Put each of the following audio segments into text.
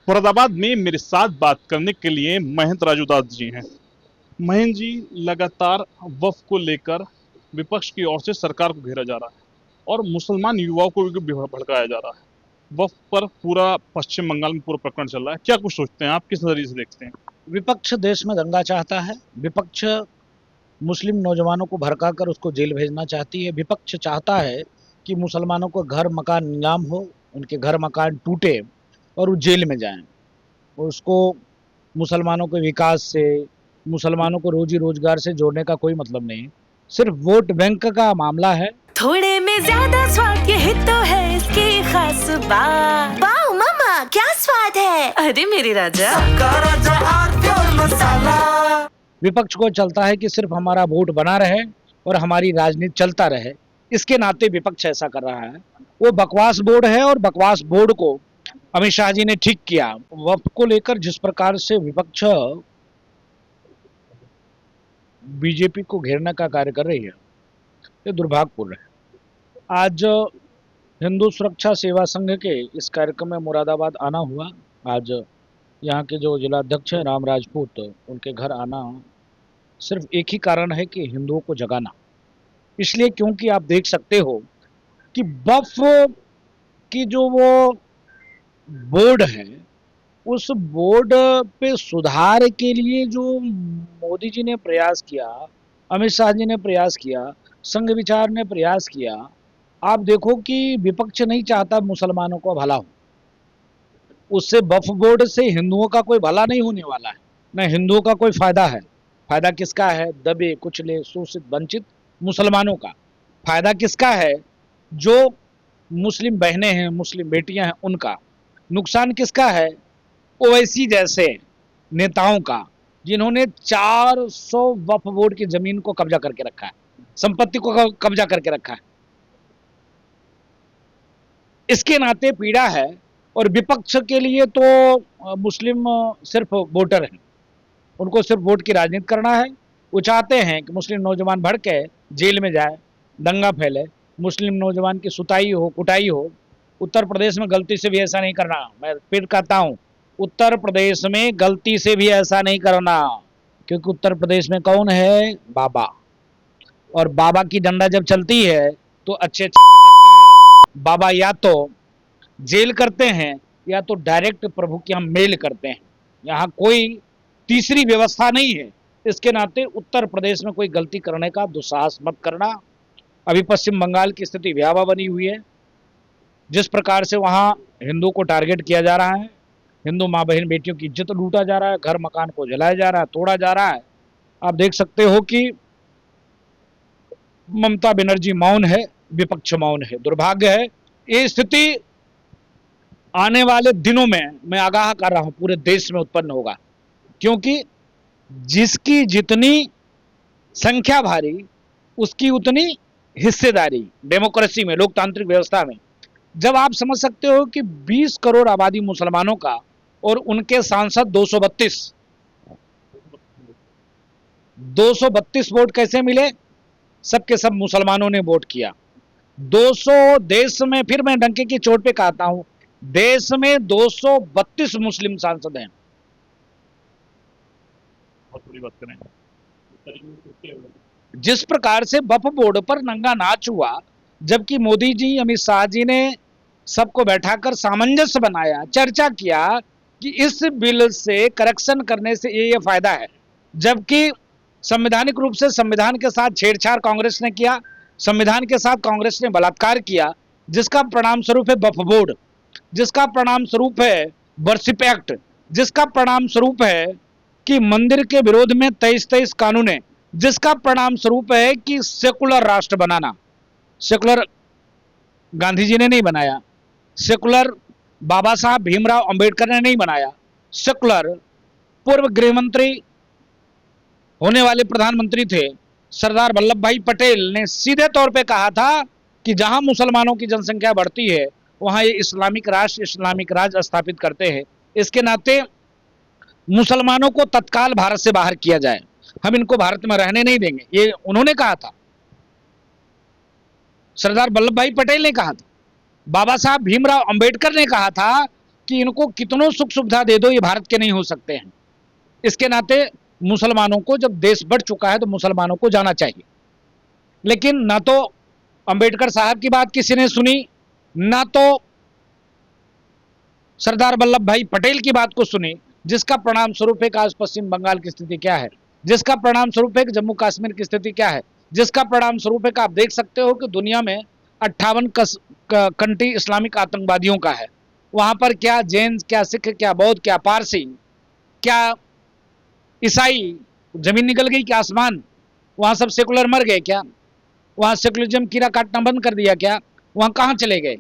फरीदाबाद में मेरे साथ बात करने के लिए महेंद्र राजूदास जी हैं। महेंद्र जी, लगातार वक्फ को लेकर विपक्ष की ओर से सरकार को घेरा जा रहा है और मुसलमान युवाओं को भी भड़काया जा रहा है। वक्फ पर पूरा पश्चिम बंगाल में पूरा प्रकरण चल रहा है। क्या कुछ सोचते हैं आप, किस नजरिए से देखते हैं? विपक्ष देश में दंगा चाहता है। विपक्ष मुस्लिम नौजवानों को भड़काकर उसको जेल भेजना चाहती है। विपक्ष चाहता है कि मुसलमानों को घर मकान नीलाम हो, उनके घर मकान टूटे और वो जेल में जाएं। और उसको मुसलमानों के विकास से, मुसलमानों को रोजी रोजगार से जोड़ने का कोई मतलब नहीं, सिर्फ वोट बैंक का मामला है। थोड़े में ज्यादा स्वाद, यही तो है इसकी खास बात। वाओ मामा, क्या स्वाद है। अरे मेरे राजा, विपक्ष को चलता है कि सिर्फ हमारा वोट बना रहे और हमारी राजनीति चलता रहे। इसके नाते विपक्ष ऐसा कर रहा है। वो बकवास बोर्ड है और बकवास बोर्ड को अमित शाह जी ने ठीक किया। वक्फ को लेकर जिस प्रकार से विपक्ष बीजेपी को घेरने का कार्य कर रही है, ये दुर्भाग्यपूर्ण है। आज हिंदू सुरक्षा सेवा संघ के इस कार्यक्रम में मुरादाबाद आना हुआ। आज यहाँ के जो जिलाध्यक्ष हैं राम राजपूत, उनके घर आना सिर्फ एक ही कारण है कि हिंदुओं को जगाना। इसलिए क्योंकि आप देख सकते हो कि वक्फ की जो वो बोर्ड है, उस बोर्ड पे सुधार के लिए जो मोदी जी ने प्रयास किया, अमित शाह जी ने प्रयास किया, संघ विचार ने प्रयास किया, आप देखो कि विपक्ष नहीं चाहता मुसलमानों को भला हो। उससे वक्फ बोर्ड से हिंदुओं का कोई भला नहीं होने वाला है, न हिंदुओं का कोई फायदा है। फायदा किसका है? दबे कुचले शोषित वंचित मुसलमानों का। फायदा किसका है? जो मुस्लिम बहनें हैं, मुस्लिम बेटियां हैं, उनका। नुकसान किसका है? ओवैसी जैसे नेताओं का, जिन्होंने 400 वक्फ बोर्ड की जमीन को कब्जा करके रखा है, संपत्ति को कब्जा करके रखा है। इसके नाते पीड़ा है। और विपक्ष के लिए तो मुस्लिम सिर्फ वोटर हैं, उनको सिर्फ वोट की राजनीति करना है। वो चाहते हैं कि मुस्लिम नौजवान भड़के, जेल में जाए, दंगा फैले, मुस्लिम नौजवान की सुताई हो, कुटाई हो। उत्तर प्रदेश में गलती से भी ऐसा नहीं करना। मैं फिर कहता हूँ, उत्तर प्रदेश में गलती से भी ऐसा नहीं करना, क्योंकि उत्तर प्रदेश में कौन है? बाबा। और बाबा की डंडा जब चलती है तो अच्छे बाबा या तो जेल करते हैं या तो डायरेक्ट प्रभु की हम मेल करते हैं। यहाँ कोई तीसरी व्यवस्था नहीं है। इसके नाते उत्तर प्रदेश में कोई गलती करने का दुस्साहस मत करना। अभी पश्चिम बंगाल की स्थिति भयावह बनी हुई है। जिस प्रकार से वहाँ हिंदुओं को टारगेट किया जा रहा है, हिंदू माँ बहन बेटियों की इज्जत लूटा जा रहा है, घर मकान को जलाया जा रहा है, तोड़ा जा रहा है। आप देख सकते हो कि ममता बनर्जी मौन है, विपक्ष मौन है। दुर्भाग्य है। ये स्थिति आने वाले दिनों में, मैं आगाह कर रहा हूं, पूरे देश में उत्पन्न होगा। क्योंकि जिसकी जितनी संख्या भारी, उसकी उतनी हिस्सेदारी। डेमोक्रेसी में, लोकतांत्रिक व्यवस्था में जब आप समझ सकते हो कि 20 करोड़ आबादी मुसलमानों का और उनके सांसद 232 वोट कैसे मिले? सबके सब मुसलमानों ने वोट किया। 200 देश में, फिर मैं डंके की चोट पे कहता हूं, देश में 232 मुस्लिम सांसद हैं। बहुत बड़ी बात करें। जिस प्रकार से वक्फ बोर्ड पर नंगा नाच हुआ, जबकि मोदी जी, अमित शाह जी ने सबको बैठाकर सामंजस्य बनाया, चर्चा किया कि इस बिल से करेक्शन करने से ये फायदा है, जबकि संवैधानिक रूप से संविधान के साथ छेड़छाड़ कांग्रेस ने किया, संविधान के साथ कांग्रेस ने बलात्कार किया, जिसका परिणाम स्वरूप है वक्फ बोर्ड, जिसका परिणाम स्वरूप है वर्शिप एक्ट, जिसका परिणाम स्वरूप है कि मंदिर के विरोध में 23 कानून, जिसका परिणाम स्वरूप है कि सेकुलर राष्ट्र बनाना। सेकुलर गांधी जी ने नहीं बनाया, सेकुलर बाबा साहब भीमराव अंबेडकर ने नहीं बनाया, सेकुलर पूर्व गृह मंत्री होने वाले प्रधानमंत्री थे सरदार वल्लभ भाई पटेल ने सीधे तौर पे कहा था कि जहां मुसलमानों की जनसंख्या बढ़ती है वहां ये इस्लामिक राष्ट्र, इस्लामिक राज स्थापित करते हैं। इसके नाते मुसलमानों को तत्काल भारत से बाहर किया जाए, हम इनको भारत में रहने नहीं देंगे, ये उन्होंने कहा था। सरदार वल्लभ भाई पटेल ने कहा था, बाबा साहब भीमराव अंबेडकर ने कहा था कि कि इनको कितनों सुख सुविधा दे दो ये भारत के नहीं हो सकते हैं। इसके नाते मुसलमानों को, जब देश बढ़ चुका है तो मुसलमानों को जाना चाहिए। लेकिन ना तो अंबेडकर साहब की बात किसी ने सुनी, ना तो सरदार वल्लभ भाई पटेल की बात को सुनी, जिसका परिणाम स्वरूप एक आज पश्चिम बंगाल की स्थिति क्या है, जिसका परिणाम स्वरूप एक जम्मू कश्मीर की स्थिति क्या है, जिसका परिणाम स्वरूप एक आप देख सकते हो कि दुनिया में 58 कंट्री इस्लामिक आतंकवादियों का है। वहां पर क्या जैन, क्या सिख, क्या बौद्ध, क्या पारसी, क्या ईसाई, जमीन निकल गई क्या आसमान? वहां सब सेकुलर मर गए क्या? वहां सेकुलरिज्म कीड़ा काटना बंद कर दिया क्या? वहां कहां चले गए?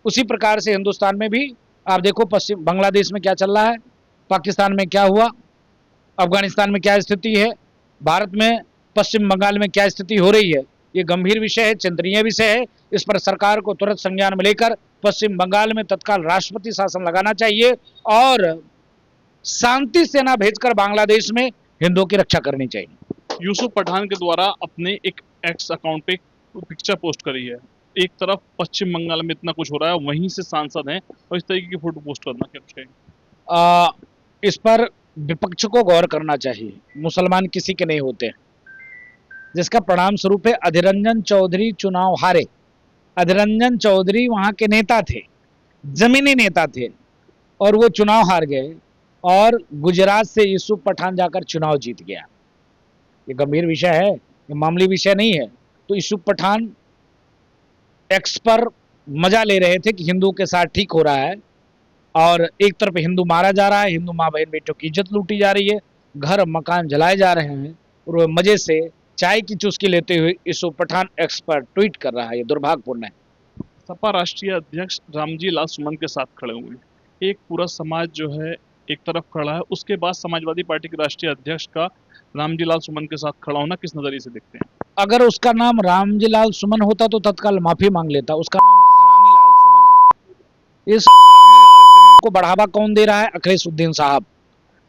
उसी प्रकार से हिंदुस्तान में भी आप देखो, पश्चिम बांग्लादेश में क्या चल रहा है, पाकिस्तान में क्या हुआ, अफगानिस्तान में क्या स्थिति है, भारत में पश्चिम बंगाल में क्या स्थिति हो रही है। ये गंभीर विषय है, चिंतनीय विषय है। इस पर सरकार को तुरंत संज्ञान में लेकर पश्चिम बंगाल में तत्काल राष्ट्रपति शासन लगाना चाहिए और शांति सेना भेजकर बांग्लादेश में हिंदुओं की रक्षा करनी चाहिए। यूसुफ पठान के द्वारा अपने एक एक्स अकाउंट पे पिक्चर पोस्ट करी है। एक तरफ पश्चिम बंगाल में इतना कुछ हो रहा है, वहीं से सांसद हैं और इस तरीके की फोटो पोस्ट करना क्या कुछ कहेंगे? इस पर विपक्ष को गौर करना चाहिए। मुसलमान किसी के नहीं होते, जिसका परिणाम स्वरूप है अधीर रंजन चौधरी चुनाव हारे। अधीर रंजन चौधरी वहां के नेता थे, जमीनी नेता थे, और वो चुनाव हार गए और गुजरात से यूसुफ पठान जाकर चुनाव जीत गया। ये गंभीर विषय है, ये मामूली विषय नहीं है। तो यूसुफ पठान एक्स पर मजा ले रहे थे कि हिंदू के साथ ठीक हो रहा है, और एक तरफ हिंदू मारा जा रहा है, हिंदू माँ बहन बेटों की इज्जत लूटी जा रही है, घर मकान जलाए जा रहे हैं, और वो मजे से चाय की चुस्की लेते हुए यूसुफ पठान एक्स पर ट्वीट कर रहा है। ये दुर्भाग्यपूर्ण है। सपा राष्ट्रीय अध्यक्ष रामजी लाल सुमन के साथ खड़े हुए हैं। एक पूरा समाज जो है एक तरफ खड़ा है, उसके बाद समाजवादी पार्टी के राष्ट्रीय अध्यक्ष का रामजी लाल सुमन के साथ खड़ा होना किस नजरिए से देखते हैं? अगर उसका नाम रामजी लाल सुमन होता तो तत्काल माफी मांग लेता। उसका नाम हरामी लाल सुमन है। इस हरामी लाल सुमन को बढ़ावा कौन दे रहा है? अखिलेश उद्दीन साहब।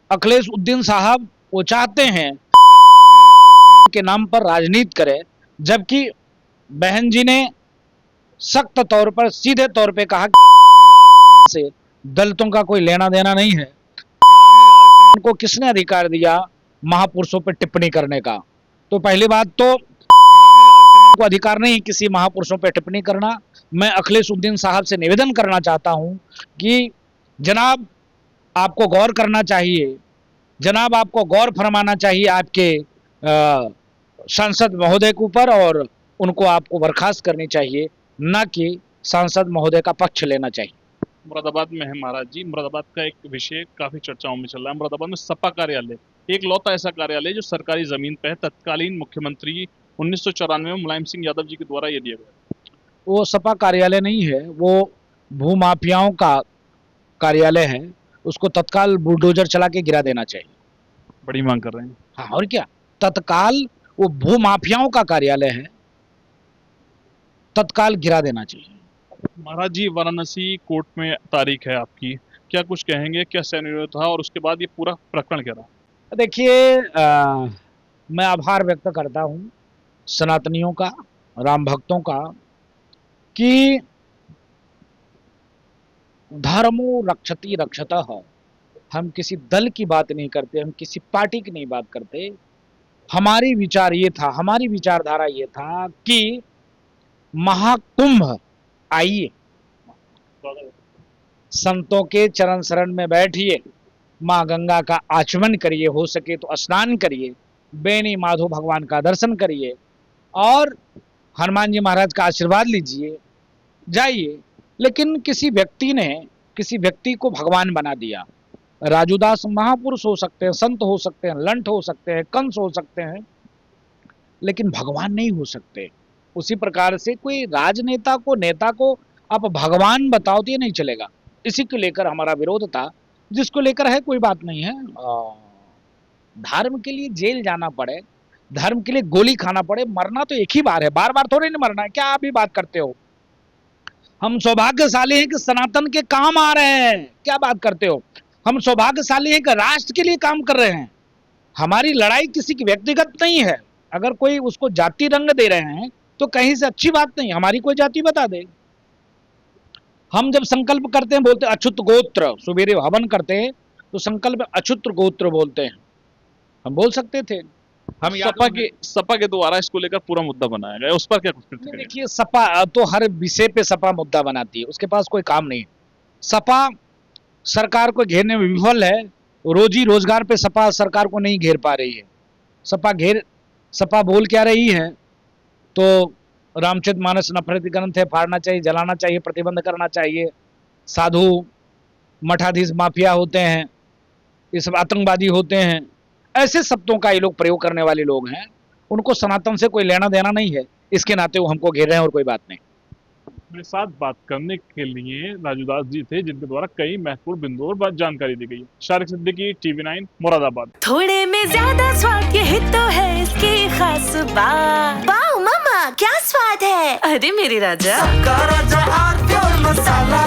अखिलेश उद्दीन साहब वो चाहते हैं कि हरामी लाल सुमन के नाम पर राजनीति करे, जबकि बहन जी ने सख्त तौर पर, सीधे तौर पे कहा कि हरामी लाल सुमन से दलितों का कोई लेना देना नहीं है। हरामी लाल सुमन को किसने अधिकार दिया महापुरुषों पर टिप्पणी करने का? तो पहली बात तो हरामी लाल सुमन को अधिकार नहीं किसी महापुरुषों पर टिप्पणी करना। मैं अखिलेश उद्दीन साहब से निवेदन करना चाहता हूं कि जनाब आपको गौर करना चाहिए, जनाब आपको गौर फरमाना चाहिए आपके सांसद महोदय के ऊपर, और उनको आपको बर्खास्त करनी चाहिए, न कि सांसद महोदय का पक्ष लेना चाहिए। मुरादाबाद में है महाराज जी। मुरादाबाद का एक विषय काफी चर्चाओं में चल रहा है। मुरादाबाद में सपा कार्यालय, एक लौता ऐसा कार्यालय जो सरकारी जमीन पे है, तत्कालीन मुख्यमंत्री 1994 में मुलायम सिंह यादव जी के द्वारा ये दिया गया। वो सपा कार्यालय नहीं है, वो भूमाफियाओं का कार्यालय है। उसको तत्काल बुलडोजर चला के गिरा देना चाहिए। बड़ी मांग कर रहे हैं। हाँ, और क्या, तत्काल वो भूमाफियाओं का कार्यालय है, तत्काल गिरा देना चाहिए। महाराज जी, वाराणसी कोर्ट में तारीख है आपकी, क्या कुछ कहेंगे? क्या सिनेरियो था और उसके बाद ये पूरा प्रकरण क्या रहा? देखिए, मैं आभार व्यक्त करता हूँ सनातनियों का, राम भक्तों का, कि धर्मो रक्षति रक्षतः। हम किसी दल की बात नहीं करते, हम किसी पार्टी की नहीं बात करते। हमारी विचार ये था, हमारी विचारधारा ये था कि महाकुंभ आइए, संतों के चरण शरण में बैठिए, माँ गंगा का आचमन करिए, हो सके तो स्नान करिए, बेनी माधो भगवान का दर्शन करिए, और हनुमान जी महाराज का आशीर्वाद लीजिए, जाइए। लेकिन किसी व्यक्ति ने किसी व्यक्ति को भगवान बना दिया। राजूदास महापुरुष हो सकते हैं, संत हो सकते हैं, लंठ हो सकते हैं, कंस हो सकते हैं, लेकिन भगवान नहीं हो सकते। उसी प्रकार से कोई राजनेता को, नेता को आप भगवान बताओ तो ये नहीं चलेगा। इसी को लेकर हमारा विरोध था, जिसको लेकर है कोई बात नहीं है। धर्म के लिए जेल जाना पड़े, धर्म के लिए गोली खाना पड़े, मरना तो एक ही बार है, बार बार थोड़ी नहीं मरना है। क्या आप भी बात करते हो? हम सौभाग्यशाली हैं कि सनातन के काम आ रहे हैं। क्या बात करते हो? हम सौभाग्यशाली हैं कि राष्ट्र के लिए काम कर रहे हैं। हमारी लड़ाई किसी की व्यक्तिगत नहीं है। अगर कोई उसको जाति रंग दे रहे हैं तो कहीं से अच्छी बात नहीं। हमारी कोई जाति बता दे, हम जब संकल्प करते हैं बोलते हैं अच्युत गोत्र, सुबेरे हवन करते हैं तो संकल्प अच्युत गोत्र बोलते हैं, हम बोल सकते थे। हम सपा के द्वारा इसको लेकर पूरा मुद्दा बनाया गया, उस पर क्या कुछ नहीं, करें? देखिए सपा तो हर विषय पे सपा मुद्दा बनाती है, उसके पास कोई काम नहीं है। सपा सरकार को घेरने में विफल है, रोजी रोजगार पे सपा सरकार को नहीं घेर पा रही है। सपा बोल क्या रही है तो रामचरितमानस नफरती ग्रंथ है, फाड़ना चाहिए, जलाना चाहिए, प्रतिबंध करना चाहिए, साधु मठाधीश माफिया होते हैं, ये सब आतंकवादी होते हैं, ऐसे शब्दों का ये लोग प्रयोग करने वाले लोग हैं। उनको सनातन से कोई लेना देना नहीं है, इसके नाते वो हमको घेर रहे हैं और कोई बात नहीं। मेरे साथ बात करने के लिए राजूदास जी थे, जिनके द्वारा कई महत्वपूर्ण बिंदुओं पर जानकारी दी गई। शारिक सिद्दीकी, TV9 मुरादाबाद। थोड़े में ज्यादा स्वाद, यही तो है इसकी खास बात। वाओ मम्मा क्या स्वाद है। अरे मेरे राजा, सबका राजा आरती और मसाला।